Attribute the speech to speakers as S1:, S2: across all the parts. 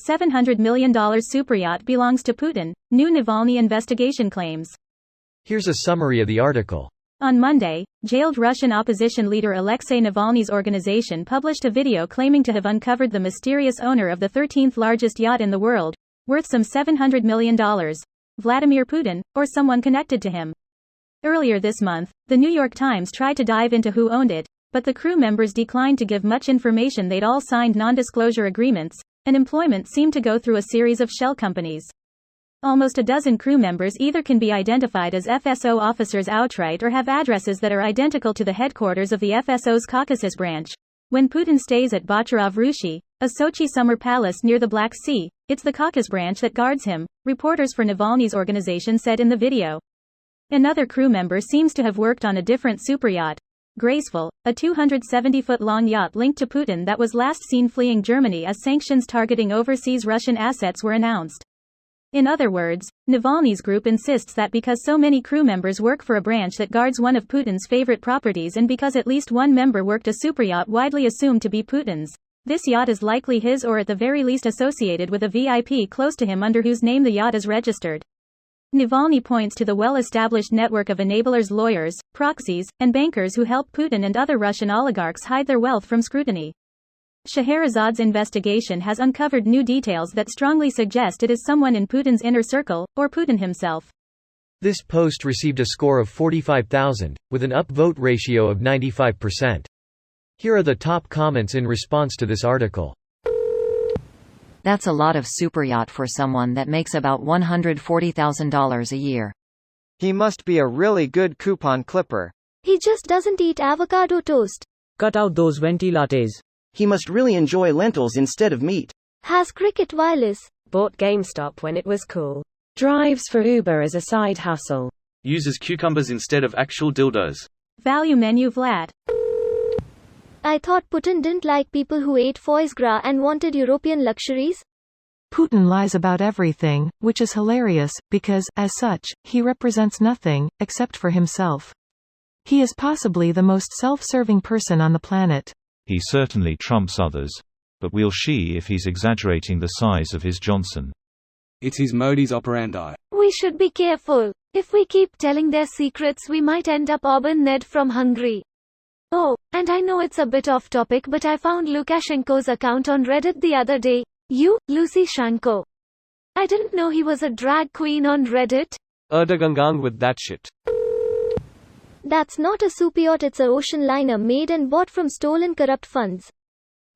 S1: $700 million superyacht belongs to Putin, new Navalny investigation claims.
S2: Here's a summary of the article.
S1: On Monday, jailed Russian opposition leader Alexei Navalny's organization published a video claiming to have uncovered the mysterious owner of the 13th largest yacht in the world, worth some $700 million, Vladimir Putin, or someone connected to him. Earlier this month, the New York Times tried to dive into who owned it, but the crew members declined to give much information. They'd all signed non-disclosure agreements, and employment seemed to go through a series of shell companies. Almost a dozen crew members either can be identified as FSO officers outright or have addresses that are identical to the headquarters of the FSO's Caucasus branch. When Putin stays at Bacharov Rushi, a Sochi summer palace near the Black Sea, it's the Caucasus branch that guards him, reporters for Navalny's organization said in the video. Another crew member seems to have worked on a different superyacht, Graceful, a 270-foot-long yacht linked to Putin that was last seen fleeing Germany as sanctions targeting overseas Russian assets were announced. In other words, Navalny's group insists that because so many crew members work for a branch that guards one of Putin's favorite properties and because at least one member worked a superyacht widely assumed to be Putin's, this yacht is likely his or at the very least associated with a VIP close to him under whose name the yacht is registered. Navalny points to the well-established network of enablers, lawyers, proxies, and bankers who help Putin and other Russian oligarchs hide their wealth from scrutiny. Scheherazad's investigation has uncovered new details that strongly suggest it is someone in Putin's inner circle, or Putin himself.
S2: This post received a score of 45,000, with an upvote ratio of 95%. Here are the top comments in response to this article.
S3: That's a lot of superyacht for someone that makes about $140,000 a year.
S4: He must be a really good coupon clipper.
S5: He just doesn't eat avocado toast.
S6: Cut out those venti lattes.
S7: He must really enjoy lentils instead of meat.
S5: Has cricket wireless.
S8: Bought GameStop when it was cool. Drives for Uber as a side hustle.
S9: Uses cucumbers instead of actual dildos.
S1: Value menu Vlad.
S5: I thought Putin didn't like people who ate foie gras and wanted European luxuries?
S10: Putin lies about everything, which is hilarious, because, as such, he represents nothing, except for himself. He is possibly the most self-serving person on the planet.
S11: He certainly trumps others. But we'll see if he's exaggerating the size of his Johnson.
S12: It's his modus operandi.
S5: We should be careful. If we keep telling their secrets we might end up Auburn Ned from Hungary. Oh, and I know it's a bit off topic but I found Lukashenko's account on Reddit the other day. Lucy Shanko. I didn't know he was a drag queen on Reddit.
S12: Erdogan with that shit.
S5: That's not a superyacht, it's a ocean liner made and bought from stolen corrupt funds.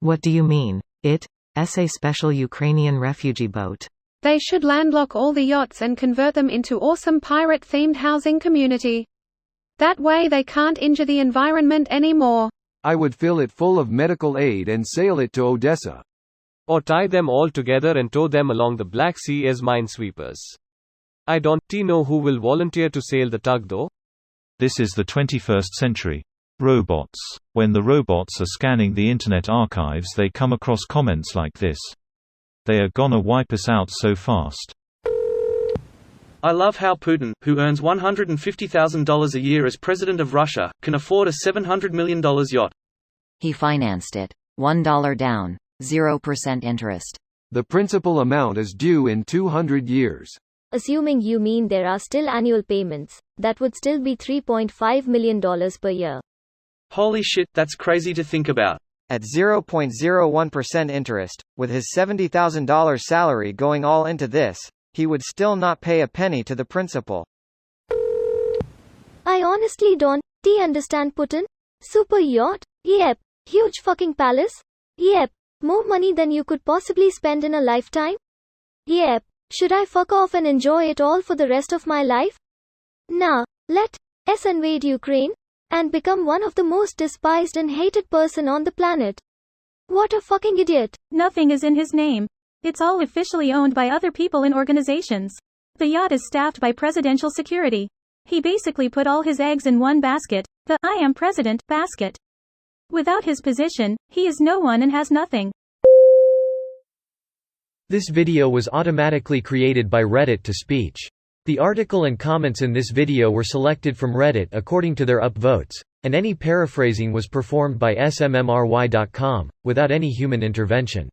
S10: What do you mean? A special Ukrainian refugee boat.
S13: They should landlock all the yachts and convert them into awesome pirate-themed housing community. That way they can't injure the environment anymore.
S14: I would fill it full of medical aid and sail it to Odessa.
S12: Or tie them all together and tow them along the Black Sea as minesweepers. I don't know who will volunteer to sail the tug though.
S11: This is the 21st century. Robots. When the robots are scanning the Internet archives they come across comments like this. They are gonna wipe us out so fast.
S9: I love how Putin, who earns $150,000 a year as president of Russia, can afford a $700 million yacht.
S3: He financed it. $1 down, 0% interest.
S14: The principal amount is due in 200 years.
S5: Assuming you mean there are still annual payments, that would still be $3.5 million per year.
S9: Holy shit, that's crazy to think about.
S4: At 0.01% interest, with his $70,000 salary going all into this, he would still not pay a penny to the principal.
S5: I honestly don't understand Putin. Super yacht? Yep. Huge fucking palace? Yep. More money than you could possibly spend in a lifetime? Yep. Should I fuck off and enjoy it all for the rest of my life? Nah. Let us invade Ukraine and become one of the most despised and hated person on the planet. What a fucking idiot.
S1: Nothing is in his name. It's all officially owned by other people and organizations. The yacht is staffed by presidential security. He basically put all his eggs in one basket, the I am president basket. Without his position, he is no one and has nothing.
S2: This video was automatically created by Reddit to speech. The article and comments in this video were selected from Reddit according to their upvotes, and any paraphrasing was performed by smmry.com, without any human intervention.